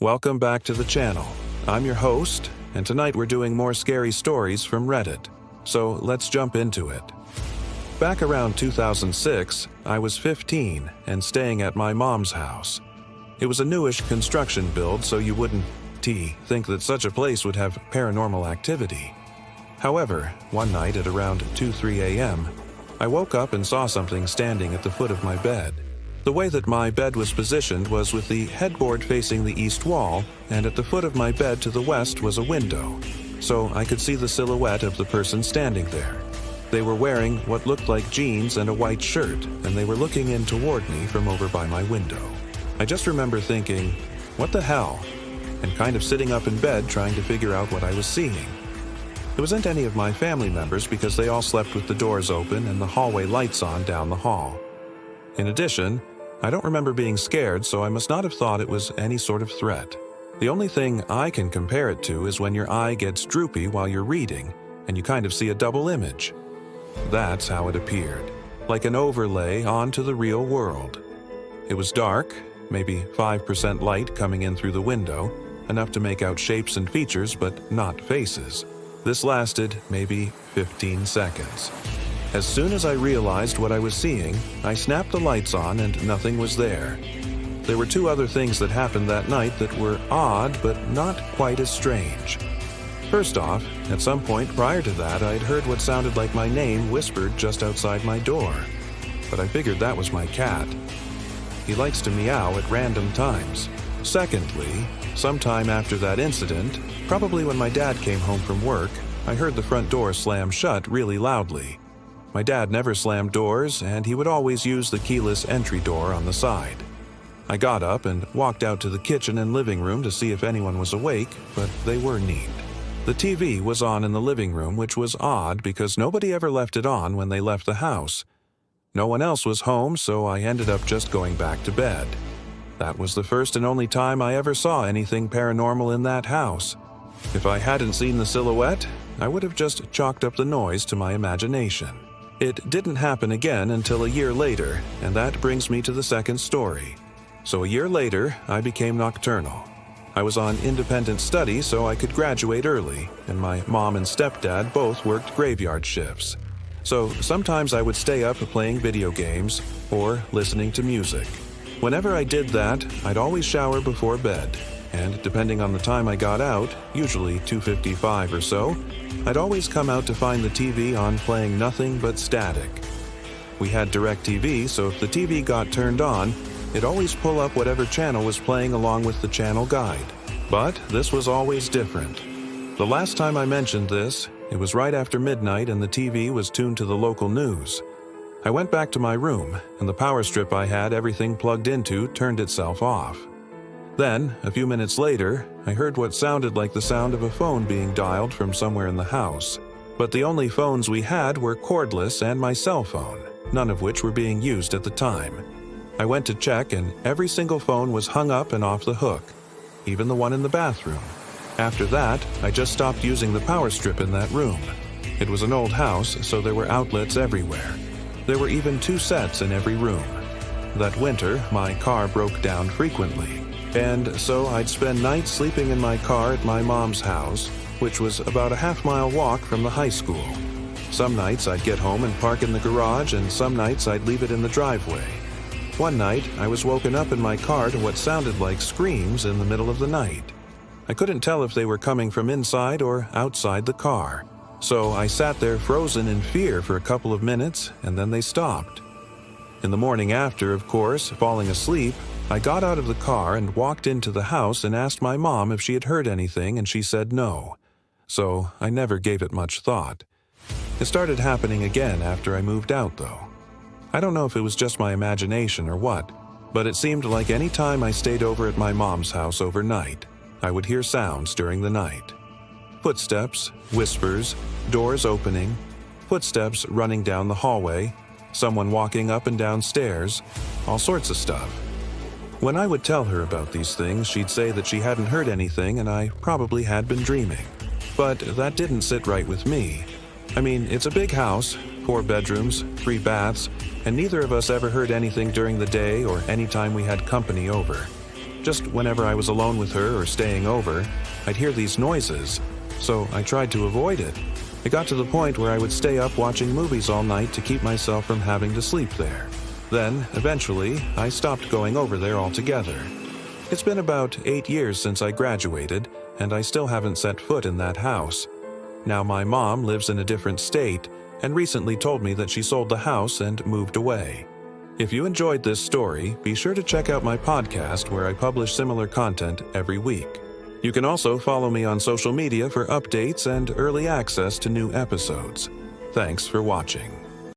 Welcome back to the channel. I'm your host, and tonight we're doing more scary stories from Reddit. So let's jump into it. Back around 2006, I was 15 and staying at my mom's house. It was a newish construction build, so you wouldn't think that such a place would have paranormal activity. However, one night at around 2-3 a.m., I woke up and saw something standing at the foot of my bed. The way that my bed was positioned was with the headboard facing the east wall, and at the foot of my bed to the west was a window, so I could see the silhouette of the person standing there. They were wearing what looked like jeans and a white shirt, and they were looking in toward me from over by my window. I just remember thinking, what the hell? And kind of sitting up in bed trying to figure out what I was seeing. It wasn't any of my family members because they all slept with the doors open and the hallway lights on down the hall. In addition, I don't remember being scared, so I must not have thought it was any sort of threat. The only thing I can compare it to is when your eye gets droopy while you're reading, and you kind of see a double image. That's how it appeared, like an overlay onto the real world. It was dark, maybe 5% light coming in through the window, enough to make out shapes and features, but not faces. This lasted maybe 15 seconds. As soon as I realized what I was seeing, I snapped the lights on and nothing was there. There were two other things that happened that night that were odd but not quite as strange. First off, at some point prior to that, I had heard what sounded like my name whispered just outside my door. But I figured that was my cat. He likes to meow at random times. Secondly, sometime after that incident, probably when my dad came home from work, I heard the front door slam shut really loudly. My dad never slammed doors, and he would always use the keyless entry door on the side. I got up and walked out to the kitchen and living room to see if anyone was awake, but they were neat. The TV was on in the living room, which was odd because nobody ever left it on when they left the house. No one else was home, so I ended up just going back to bed. That was the first and only time I ever saw anything paranormal in that house. If I hadn't seen the silhouette, I would have just chalked up the noise to my imagination. It didn't happen again until a year later, and that brings me to the second story. So a year later, I became nocturnal. I was on independent study so I could graduate early, and my mom and stepdad both worked graveyard shifts. So sometimes I would stay up playing video games or listening to music. Whenever I did that, I'd always shower before bed, and depending on the time I got out, usually 2:55 or so, I'd always come out to find the TV on playing nothing but static. We had DirecTV, so if the TV got turned on, it'd always pull up whatever channel was playing along with the channel guide. But this was always different. The last time I mentioned this, it was right after midnight and the TV was tuned to the local news. I went back to my room, and the power strip I had everything plugged into turned itself off. Then, a few minutes later, I heard what sounded like the sound of a phone being dialed from somewhere in the house. But the only phones we had were cordless and my cell phone, none of which were being used at the time. I went to check, and every single phone was hung up and off the hook, even the one in the bathroom. After that, I just stopped using the power strip in that room. It was an old house, so there were outlets everywhere. There were even 2 sets in every room. That winter, my car broke down frequently, and so I'd spend nights sleeping in my car at my mom's house, which was about a half-mile walk from the high school. Some nights I'd get home and park in the garage, and some nights I'd leave it in the driveway. One night, I was woken up in my car to what sounded like screams in the middle of the night. I couldn't tell if they were coming from inside or outside the car. So I sat there frozen in fear for a couple of minutes, and then they stopped. In the morning after, of course, falling asleep, I got out of the car and walked into the house and asked my mom if she had heard anything, and she said no. So I never gave it much thought. It started happening again after I moved out, though. I don't know if it was just my imagination or what, but it seemed like any time I stayed over at my mom's house overnight, I would hear sounds during the night. Footsteps, whispers, doors opening, footsteps running down the hallway, someone walking up and down stairs, all sorts of stuff. When I would tell her about these things, she'd say that she hadn't heard anything and I probably had been dreaming. But that didn't sit right with me. I mean, it's a big house, 4 bedrooms, 3 baths, and neither of us ever heard anything during the day or any time we had company over. Just whenever I was alone with her or staying over, I'd hear these noises, so I tried to avoid it. It got to the point where I would stay up watching movies all night to keep myself from having to sleep there. Then, eventually, I stopped going over there altogether. It's been about 8 years since I graduated, and I still haven't set foot in that house. Now my mom lives in a different state and recently told me that she sold the house and moved away. If you enjoyed this story, be sure to check out my podcast where I publish similar content every week. You can also follow me on social media for updates and early access to new episodes. Thanks for watching.